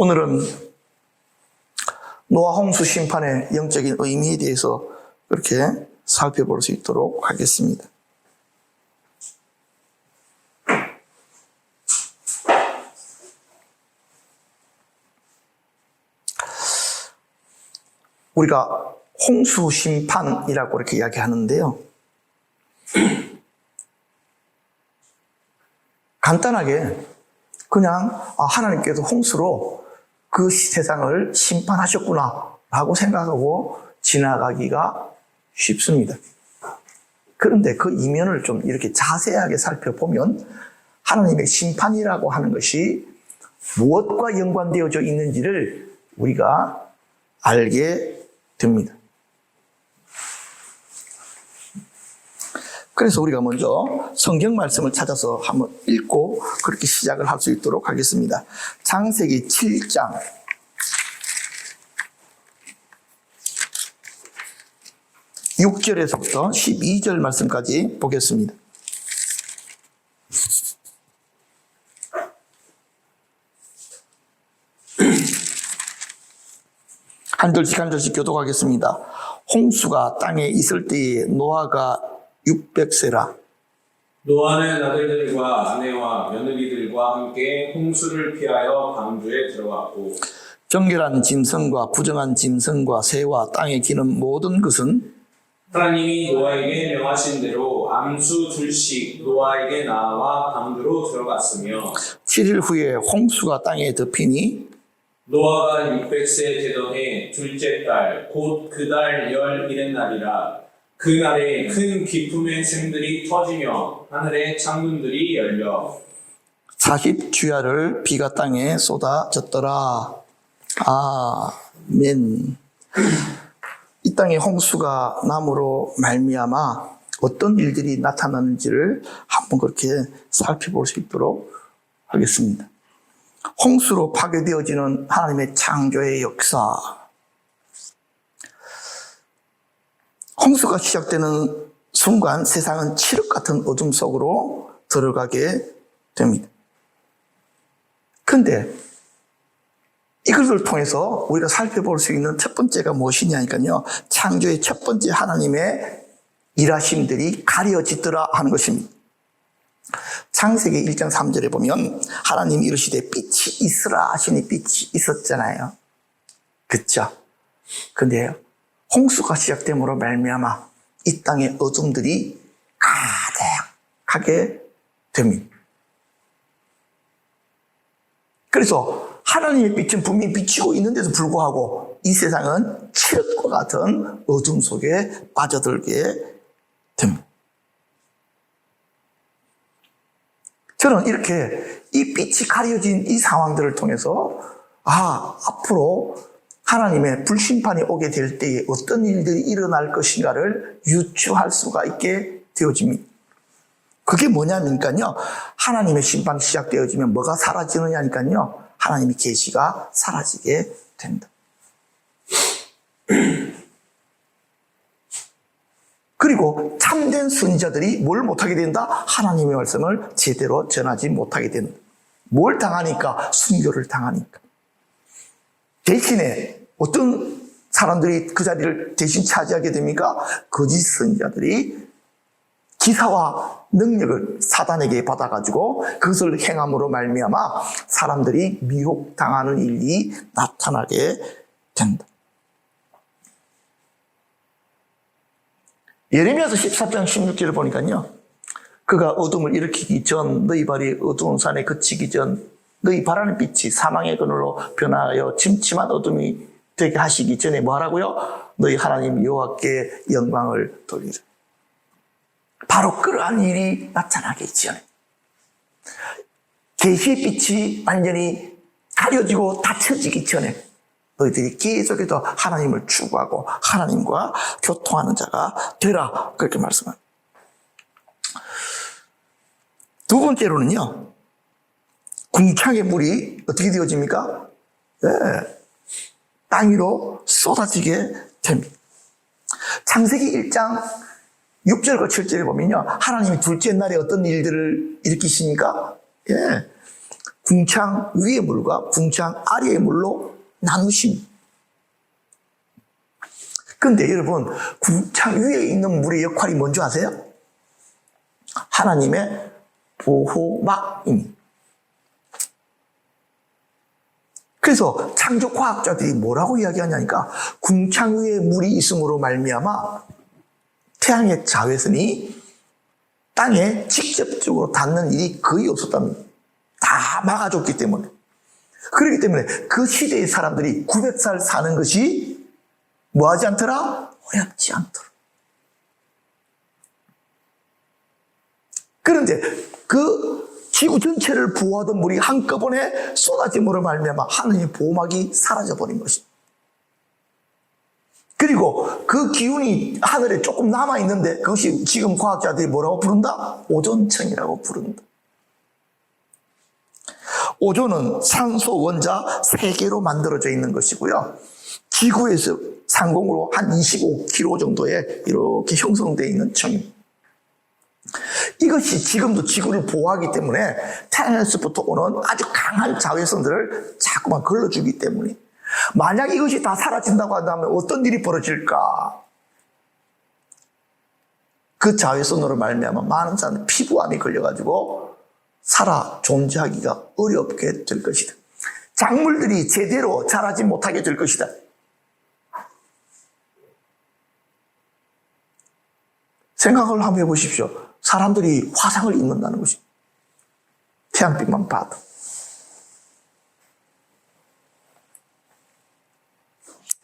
오늘은 노아 홍수 심판의 영적인 의미에 대해서 그렇게 살펴볼 수 있도록 하겠습니다. 우리가 홍수 심판이라고 이렇게 이야기하는데요. 간단하게 그냥 하나님께서 홍수로 그 세상을 심판하셨구나 라고 생각하고 지나가기가 쉽습니다. 그런데 그 이면을 좀 이렇게 자세하게 살펴보면 하나님의 심판이라고 하는 것이 무엇과 연관되어져 있는지를 우리가 알게 됩니다. 그래서 우리가 먼저 성경 말씀을 찾아서 한번 읽고 그렇게 시작을 할 수 있도록 하겠습니다. 창세기 7장 6절에서부터 12절 말씀까지 보겠습니다. 한 절씩 교독하겠습니다. 홍수가 땅에 있을 때에 노아가 600세라. 노아는 아들들과 아내와 며느리들과 함께 홍수를 피하여 방주에 들어갔고 정결한 짐승과 부정한 짐승과 새와 땅에 기는 모든 것은 하나님이 노아에게 명하신 대로 암수 둘씩 노아에게 나와 방주로 들어갔으며 7일 후에 홍수가 땅에 덮이니 노아가 600세 되던 해 둘째 달 곧 그 달 11의 날이라. 그날에 큰 기품의 샘들이 터지며 하늘의 창문들이 열려 40주야를 비가 땅에 쏟아졌더라. 아멘. 이 땅에 홍수가 남으로 말미암아 어떤 일들이 나타나는지를 한번 그렇게 살펴볼 수 있도록 하겠습니다. 홍수로 파괴되어지는 하나님의 창조의 역사. 홍수가 시작되는 순간 세상은 칠흑 같은 어둠 속으로 들어가게 됩니다. 그런데 이것을 통해서 우리가 살펴볼 수 있는 첫 번째가 무엇이냐니까요. 창조의 첫 번째 하나님의 일하심들이 가려지더라 하는 것입니다. 창세기 1장 3절에 보면 하나님이 이르시되 빛이 있으라 하시니 빛이 있었잖아요. 그렇죠? 근데요. 홍수가 시작됨으로 말미암아 이 땅의 어둠들이 가득하게 됩니다. 그래서 하나님의 빛은 분명히 비치고 있는데도 불구하고 이 세상은 칠흑과 같은 어둠 속에 빠져들게 됩니다. 저는 이렇게 이 빛이 가려진 이 상황들을 통해서 앞으로 하나님의 불심판이 오게 될 때에 어떤 일들이 일어날 것인가를 유추할 수가 있게 되어집니다. 그게 뭐냐니까요. 하나님의 심판이 시작되어지면 뭐가 사라지느냐니까요. 하나님의 계시가 사라지게 된다. 그리고 참된 선지자들이 뭘 못하게 된다? 하나님의 말씀을 제대로 전하지 못하게 된다. 뭘 당하니까? 순교를 당하니까. 대신에 어떤 사람들이 그 자리를 대신 차지하게 됩니까? 거짓 선지자들이 기사와 능력을 사단에게 받아가지고 그것을 행함으로 말미암아 사람들이 미혹당하는 일이 나타나게 된다. 예레미야서 14장 16절을 보니까요. 그가 어둠을 일으키기 전 너희 발이 어두운 산에 그치기 전 너희 바라는 빛이 사망의 그늘로 변하여 침침한 어둠이 되게 하시기 전에 뭐 하라고요? 너희 하나님 여호와께 영광을 돌리라. 바로 그러한 일이 나타나기 전에 계시의 빛이 완전히 가려지고 닫혀지기 전에 너희들이 계속해서 하나님을 추구하고 하나님과 교통하는 자가 되라. 그렇게 말씀합니다. 두 번째로는요. 궁창의 물이 어떻게 되어집니까? 땅 위로 쏟아지게 됩니다. 창세기 1장 6절과 7절에 보면요. 하나님이 둘째 날에 어떤 일들을 일으키시니까 궁창 위의 물과 궁창 아래의 물로 나누십니다. 그런데 여러분, 궁창 위에 있는 물의 역할이 뭔지 아세요? 하나님의 보호막입니다. 그래서 창조과학자들이 뭐라고 이야기하냐니까 궁창 위에 물이 있음으로 말미암아 태양의 자외선이 땅에 직접적으로 닿는 일이 거의 없었답니다. 다 막아줬기 때문에. 그렇기 때문에 그 시대의 사람들이 900살 사는 것이 뭐하지 않더라? 어렵지 않더라. 그런데 그 지구 전체를 보호하던 물이 한꺼번에 쏟아짐으로 말미암아 하나님의 보호막이 사라져버린 것입니다. 그리고 그 기운이 하늘에 조금 남아있는데 그것이 지금 과학자들이 뭐라고 부른다? 오존층이라고 부른다. 오존은 산소 원자 3개로 만들어져 있는 것이고요. 지구에서 상공으로 한 25km 정도에 이렇게 형성되어 있는 층입니다. 이것이 지금도 지구를 보호하기 때문에 태양에서부터 오는 아주 강한 자외선들을 자꾸만 걸러주기 때문에 만약 이것이 다 사라진다고 한다면 어떤 일이 벌어질까? 그 자외선으로 말미암아 많은 사람들이 피부암이 걸려가지고 살아 존재하기가 어렵게 될 것이다. 작물들이 제대로 자라지 못하게 될 것이다. 생각을 한번 해보십시오. 사람들이 화상을 입는다는 것이 태양빛만 봐도.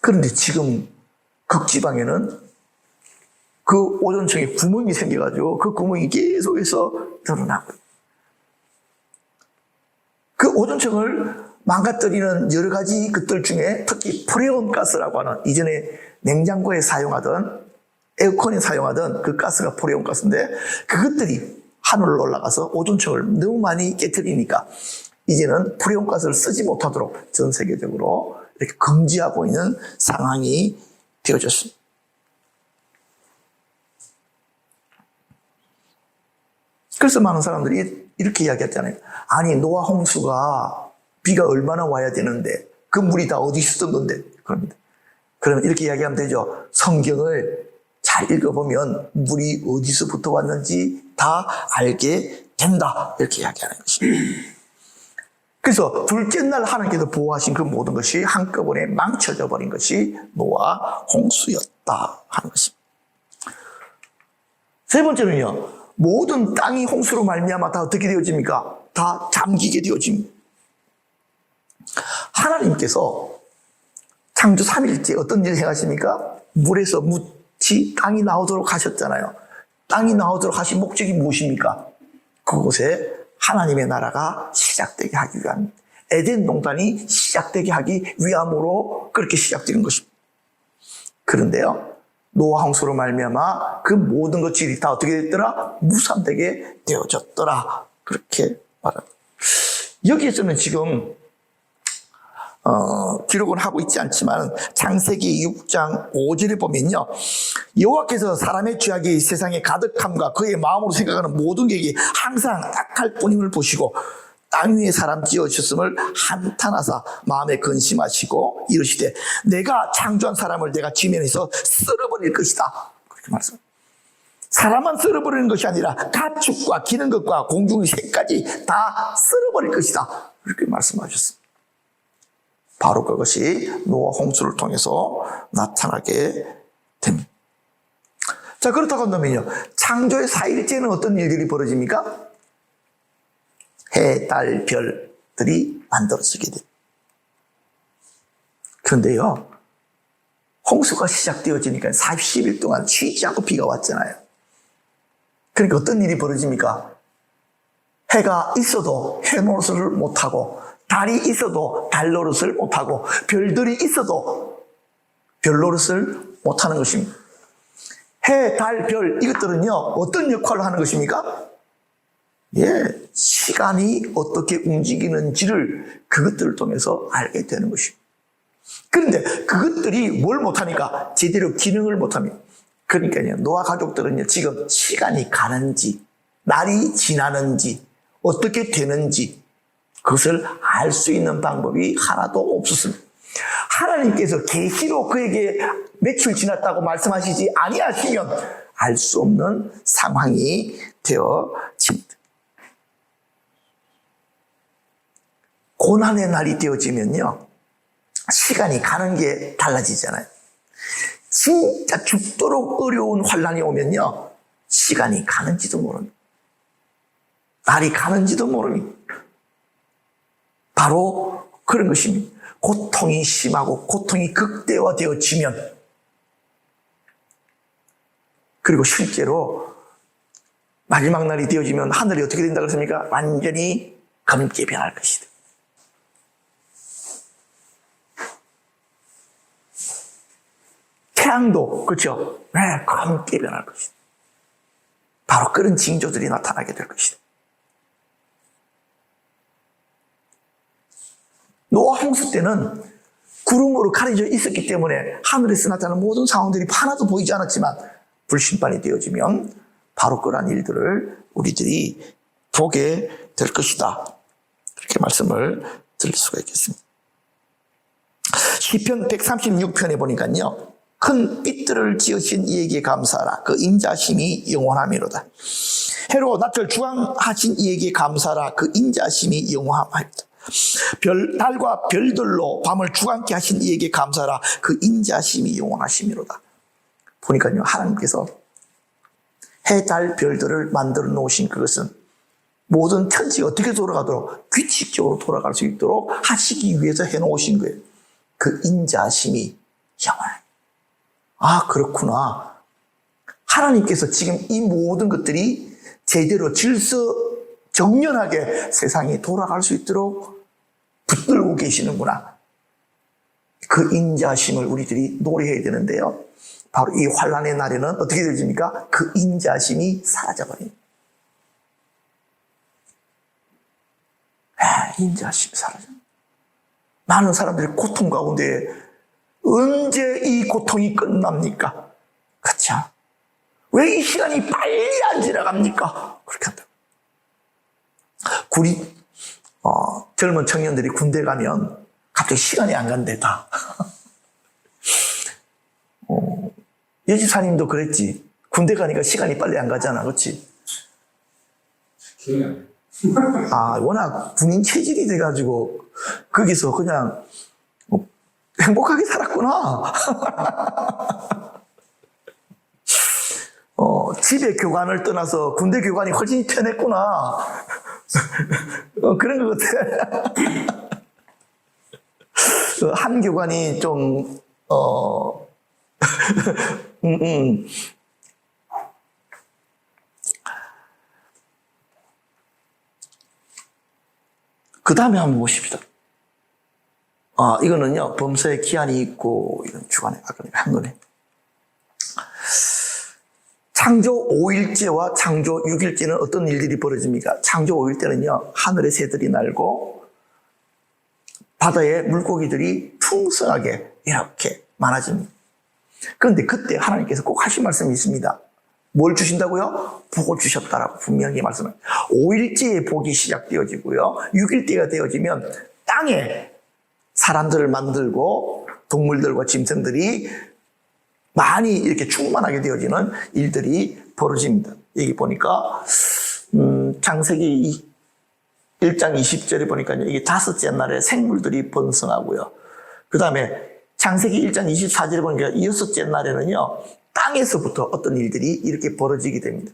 그런데 지금 극지방에는 그 오존층에 구멍이 생겨가지고 그 구멍이 계속해서 드러나고 그 오존층을 망가뜨리는 여러 가지 것들 중에 특히 프레온 가스라고 하는 이전에 냉장고에 사용하던 에어컨에 사용하던 그 가스가 프레온 가스인데 그것들이 하늘로 올라가서 오존층을 너무 많이 깨뜨리니까 이제는 프레온 가스를 쓰지 못하도록 전 세계적으로 이렇게 금지하고 있는 상황이 되어졌습니다. 그래서 많은 사람들이 이렇게 이야기했잖아요. 아니 노아 홍수가 비가 얼마나 와야 되는데 그 물이 다 어디 있었던 건데 그럽니다. 그러면 이렇게 이야기하면 되죠. 성경을 잘 읽어보면 물이 어디서부터 왔는지 다 알게 된다. 이렇게 이야기하는 것입니다. 그래서 둘째 날 하나님께서 보호하신 그 모든 것이 한꺼번에 망쳐져 버린 것이 노아 홍수였다 하는 것입니다. 세 번째는요. 모든 땅이 홍수로 말미암아 다 어떻게 되어집니까? 다 잠기게 되어집니다. 하나님께서 창조 3일째 어떤 일을 행하십니까? 물에서 묻히 땅이 나오도록 하셨잖아요. 땅이 나오도록 하신 목적이 무엇입니까? 그곳에 하나님의 나라가 시작되게 하기 위함. 에덴 동산이 시작되게 하기 위함으로 그렇게 시작되는 것입니다. 그런데요. 노아 홍수로 말미암아 그 모든 것들이 다 어떻게 됐더라? 무산되게 되어졌더라. 그렇게 말합니다. 여기에서는 지금 기록은 하고 있지 않지만 창세기 6장 5절에 보면요. 여호와께서 사람의 죄악이 세상에 가득함과 그의 마음으로 생각하는 모든 계획이 항상 악할 뿐임을 보시고 땅 위에 사람 지으셨음을 한탄하사 마음에 근심하시고 이르시되 내가 창조한 사람을 내가 지면에서 쓸어버릴 것이다. 그렇게 말씀합니다. 사람만 쓸어버리는 것이 아니라 가축과 기는 것과 공중의 새까지 다 쓸어버릴 것이다. 그렇게 말씀하셨습니다. 바로 그것이 노아 홍수를 통해서 나타나게 됩니다. 자, 그렇다고 한다면요. 창조의 4일째는 어떤 일들이 벌어집니까? 해, 달, 별들이 만들어지게 됩니다. 그런데요. 홍수가 시작되어지니까 40일 동안 쉬지 않고 비가 왔잖아요. 그러니까 어떤 일이 벌어집니까? 해가 있어도 해 노릇을 못하고 달이 있어도 달 노릇을 못하고 별들이 있어도 별 노릇을 못하는 것입니다. 해, 달, 별 이것들은요. 어떤 역할을 하는 것입니까? 시간이 어떻게 움직이는지를 그것들을 통해서 알게 되는 것입니다. 그런데 그것들이 뭘 못하니까 제대로 기능을 못합니다. 그러니까요. 노아 가족들은요. 지금 시간이 가는지 날이 지나는지 어떻게 되는지 그것을 알 수 있는 방법이 하나도 없었습니다. 하나님께서 계시로 그에게 며칠 지났다고 말씀하시지 아니하시면 알 수 없는 상황이 되어집니다. 고난의 날이 되어지면요, 시간이 가는 게 달라지잖아요. 진짜 죽도록 어려운 환난이 오면요, 시간이 가는지도 모릅니다. 날이 가는지도 모릅니다. 바로 그런 것입니다. 고통이 심하고 고통이 극대화되어지면, 그리고 실제로 마지막 날이 되어지면 하늘이 어떻게 된다고 했습니까? 완전히 검게 변할 것이다. 태양도 그렇죠? 네, 검게 변할 것이다. 바로 그런 징조들이 나타나게 될 것이다. 노아 홍수 때는 구름으로 가려져 있었기 때문에 하늘에서 나타나는 모든 상황들이 하나도 보이지 않았지만, 불심판이 되어지면 바로 그러한 일들을 우리들이 보게 될 것이다. 그렇게 말씀을 드릴 수가 있겠습니다. 시편 136편에 보니까요, 큰 삐뚤을 지으신 이에게 감사하라. 그 인자심이 영원함이로다. 해로 낮을 주황하신 이에게 감사하라. 그 인자심이 영원함이로다. 달과 별들로 밤을 주관케 하신 이에게 감사하라. 그 인자심이 영원하심이로다. 보니까요, 하나님께서 해, 달, 별들을 만들어 놓으신 그것은 모든 천지가 어떻게 돌아가도록 규칙적으로 돌아갈 수 있도록 하시기 위해서 해놓으신 거예요. 그 인자심이 영원해요. 아, 그렇구나. 하나님께서 지금 이 모든 것들이 제대로 질서 정연하게 세상이 돌아갈 수 있도록 붙들고 계시는구나. 그 인자심을 우리들이 노래해야 되는데요, 바로 이 환난의 날에는 어떻게 되십니까? 그 인자심이 사라져버립니다. 인자심이 사라져. 많은 사람들이 고통 가운데 언제 이 고통이 끝납니까? 그렇죠? 왜 이 시간이 빨리 안 지나갑니까? 그렇게 한다. 젊은 청년들이 군대 가면 갑자기 시간이 안 간대다. 여지사님도 그랬지. 군대 가니까 시간이 빨리 안 가잖아. 그렇지? 기억이 안 나요. 워낙 군인 체질이 돼가지고 거기서 그냥 행복하게 살았구나. 집에 교관을 떠나서 군대 교관이 훨씬 편했구나. 그런 것 같아. 한 교관이 좀 그 다음에 한번 보십시다. 이거는요, 범사에 기한이 있고, 이런 주관에 한 거네. 창조 5일째와 창조 6일째는 어떤 일들이 벌어집니까? 창조 5일째는요, 하늘의 새들이 날고, 바다의 물고기들이 풍성하게 이렇게 많아집니다. 그런데 그때 하나님께서 꼭 하신 말씀이 있습니다. 뭘 주신다고요? 복을 주셨다라고 분명히 말씀합니다. 5일째에 복이 시작되어지고요, 6일째가 되어지면 땅에 사람들을 만들고 동물들과 짐승들이 많이 이렇게 충만하게 되어지는 일들이 벌어집니다. 여기 보니까 창세기 1장 20절에 보니까 이게 다섯째 날에 생물들이 번성하고요. 그 다음에 창세기 1장 24절에 보니까 여섯째 날에는요, 땅에서부터 어떤 일들이 이렇게 벌어지게 됩니다.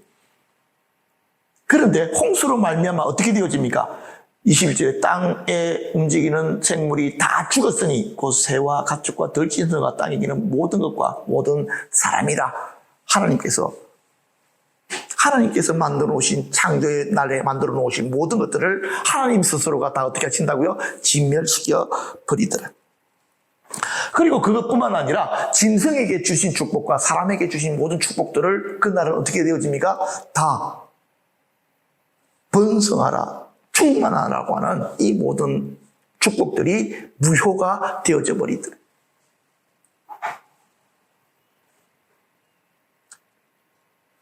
그런데 홍수로 말미암아 어떻게 되어집니까? 21절에 땅에 움직이는 생물이 다 죽었으니 곧 새와 가축과 들짐승과 땅에 기는 모든 것과 모든 사람이라. 하나님께서 만들어 놓으신, 창조의 날에 만들어 놓으신 모든 것들을 하나님 스스로가 다 어떻게 하신다고요? 진멸시켜 버리더라. 그리고 그것뿐만 아니라 짐승에게 주신 축복과 사람에게 주신 모든 축복들을 그날은 어떻게 되어집니까? 다 번성하라, 충만하라고 하는 이 모든 축복들이 무효가 되어져 버리더라.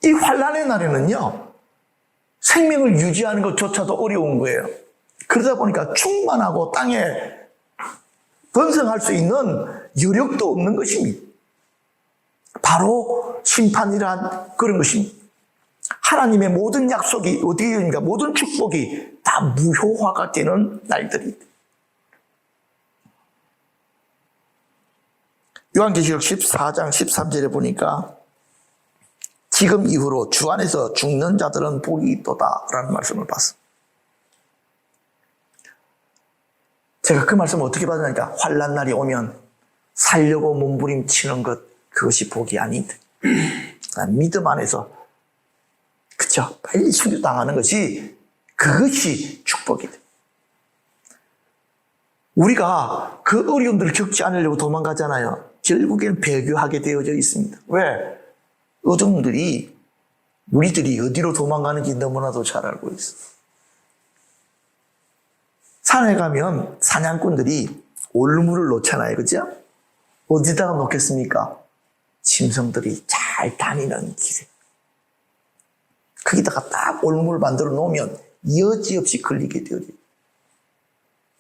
이 환난의 날에는요, 생명을 유지하는 것조차도 어려운 거예요. 그러다 보니까 충만하고 땅에 번성할 수 있는 여력도 없는 것입니다. 바로 심판이란 그런 것입니다. 하나님의 모든 약속이 어디에 있는가? 모든 축복이 다 무효화가 되는 날들입니다. 요한계시록 14장 13절에 보니까 지금 이후로 주 안에서 죽는 자들은 복이 있도다 라는 말씀을 봤습니다. 제가 그 말씀을 어떻게 받으니까 환난 날이 오면 살려고 몸부림치는 것, 그것이 복이 아니다. 믿음 안에서 그쵸? 빨리 순교당하는 것이 그것이 축복이다. 우리가 그 어려움들을 겪지 않으려고 도망가잖아요. 결국엔 배교하게 되어져 있습니다. 왜? 어둠들이 우리들이 어디로 도망가는지 너무나도 잘 알고 있어. 산에 가면 사냥꾼들이 올무를 놓잖아요. 그죠? 어디다가 놓겠습니까? 짐승들이 잘 다니는 길에. 거기다가 딱 올무를 만들어 놓으면 여지없이 걸리게 되어져 있어요.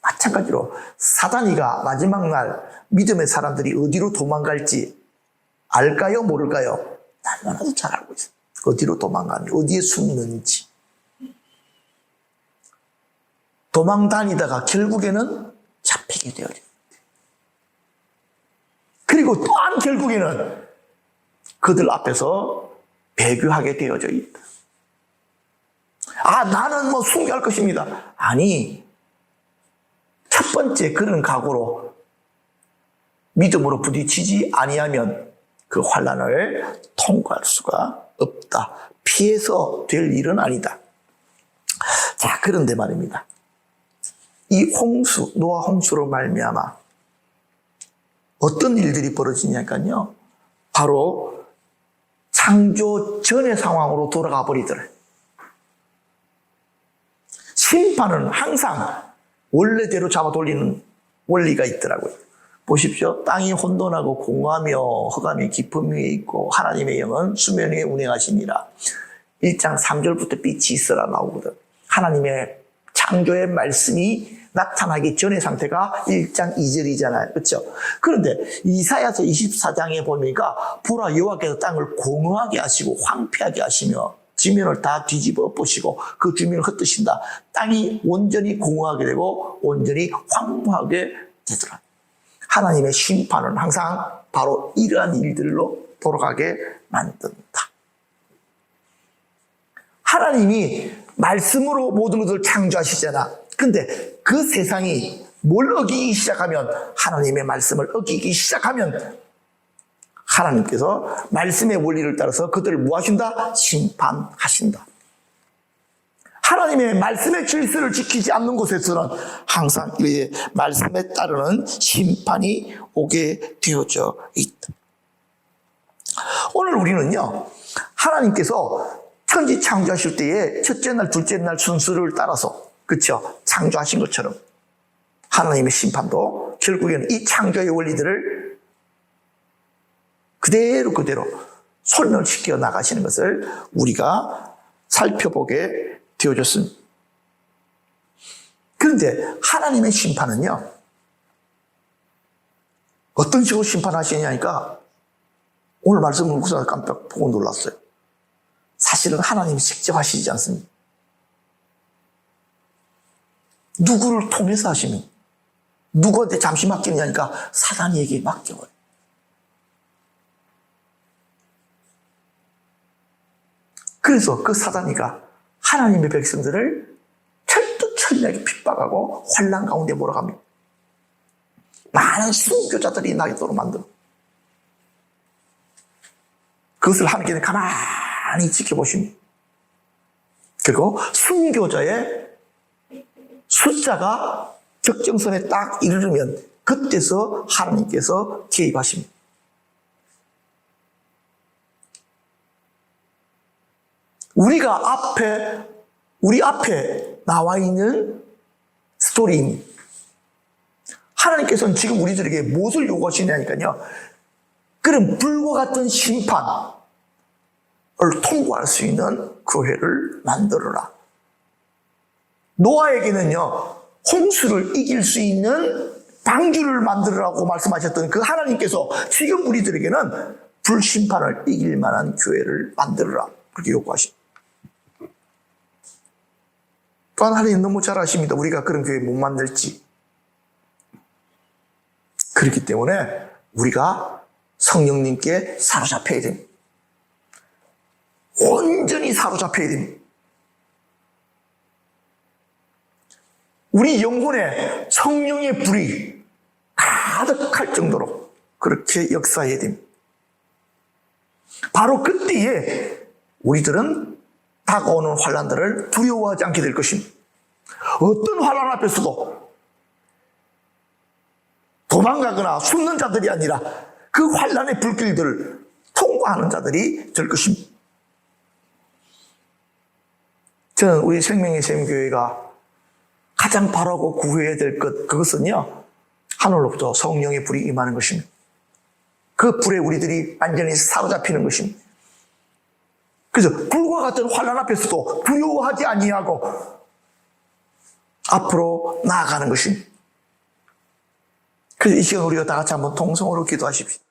마찬가지로 사단이가 마지막 날 믿음의 사람들이 어디로 도망갈지 알까요? 모를까요? 얼마나도 잘 알고 있어요. 어디로 도망가는지, 어디에 숨는지. 도망 다니다가 결국에는 잡히게 되어요. 그리고 또한 결국에는 그들 앞에서 배교하게 되어져 있다. 아, 나는 뭐 순교할 것입니다. 아니, 첫 번째 그런 각오로 믿음으로 부딪히지 아니하면 그 환난을 통과할 수가 없다. 피해서 될 일은 아니다. 자, 그런데 말입니다. 이 홍수, 노아 홍수로 말미암아 어떤 일들이 벌어지냐니까요. 바로 창조 전의 상황으로 돌아가 버리더래. 심판은 항상 원래대로 잡아 돌리는 원리가 있더라고요. 보십시오. 땅이 혼돈하고 공허하며 흑암이 깊음 위에 있고 하나님의 영은 수면 위에 운행하시니라. 1장 3절부터 빛이 있어라 나오거든. 하나님의 창조의 말씀이 나타나기 전의 상태가 1장 2절이잖아요. 그렇죠? 그런데 이사야서 24장에 보니까 보라 여호와께서 땅을 공허하게 하시고 황폐하게 하시며 지면을 다 뒤집어 엎으시고 그 주민을 흩으신다. 땅이 온전히 공허하게 되고 온전히 황무하게 되더라. 하나님의 심판은 항상 바로 이러한 일들로 돌아가게 만든다. 하나님이 말씀으로 모든 것을 창조하시잖아. 근데 그 세상이 뭘 어기기 시작하면, 하나님의 말씀을 어기기 시작하면 하나님께서 말씀의 원리를 따라서 그들을 뭐 하신다? 심판하신다. 하나님의 말씀의 질서를 지키지 않는 곳에서는 항상 이 말씀에 따르는 심판이 오게 되어져 있다. 오늘 우리는요, 하나님께서 천지 창조하실 때에 첫째 날, 둘째 날 순서를 따라서, 그렇죠? 창조하신 것처럼 하나님의 심판도 결국에는 이 창조의 원리들을 그대로 소멸시켜 나가시는 것을 우리가 살펴보게 되어졌습니다. 그런데 하나님의 심판은요, 어떤 식으로 심판하시냐니까 오늘 말씀을 듣고서 깜짝 보고 놀랐어요. 사실은 하나님이 직접 하시지 않습니다. 누구를 통해서 하시면, 누구한테 잠시 맡기느냐니까 사단에게 맡겨버려요. 그래서 그 사단이가 하나님의 백성들을 철두철미하게 핍박하고 환난 가운데 몰아갑니다. 많은 순교자들이 나겠도록 만들어. 그것을 하나님께서 가만히 지켜보십니다. 그리고 순교자의 숫자가 적정선에 딱 이르르면 그때서 하나님께서 개입하십니다. 우리 앞에 나와 있는 스토리입니다. 하나님께서는 지금 우리들에게 무엇을 요구하시냐니까요. 그런 불과 같은 심판을 통과할 수 있는 교회를 만들어라. 노아에게는요, 홍수를 이길 수 있는 방주를 만들으라고 말씀하셨던 그 하나님께서 지금 우리들에게는 불심판을 이길 만한 교회를 만들어라 그렇게 요구하십니다. 또한 하나님 너무 잘 아십니다. 우리가 그런 교회 못 만들지. 그렇기 때문에 우리가 성령님께 사로잡혀야 됩니다. 온전히 사로잡혀야 됩니다. 우리 영혼에 성령의 불이 가득할 정도로 그렇게 역사해야 됩니다. 바로 그때에 우리들은 다가오는 환난들을 두려워하지 않게 될 것입니다. 어떤 환난 앞에서도 도망가거나 숨는 자들이 아니라 그 환난의 불길들을 통과하는 자들이 될 것입니다. 저는 우리 생명의 샘교회가 가장 바라고 구해야 될 것, 그것은요, 하늘로부터 성령의 불이 임하는 것입니다. 그 불에 우리들이 완전히 사로잡히는 것입니다. 그래서 불과 같은 환난 앞에서도 두려워하지 아니하고 앞으로 나아가는 것입니다. 그래서 이 시간 우리가 다 같이 한번 통성으로 기도하십시오.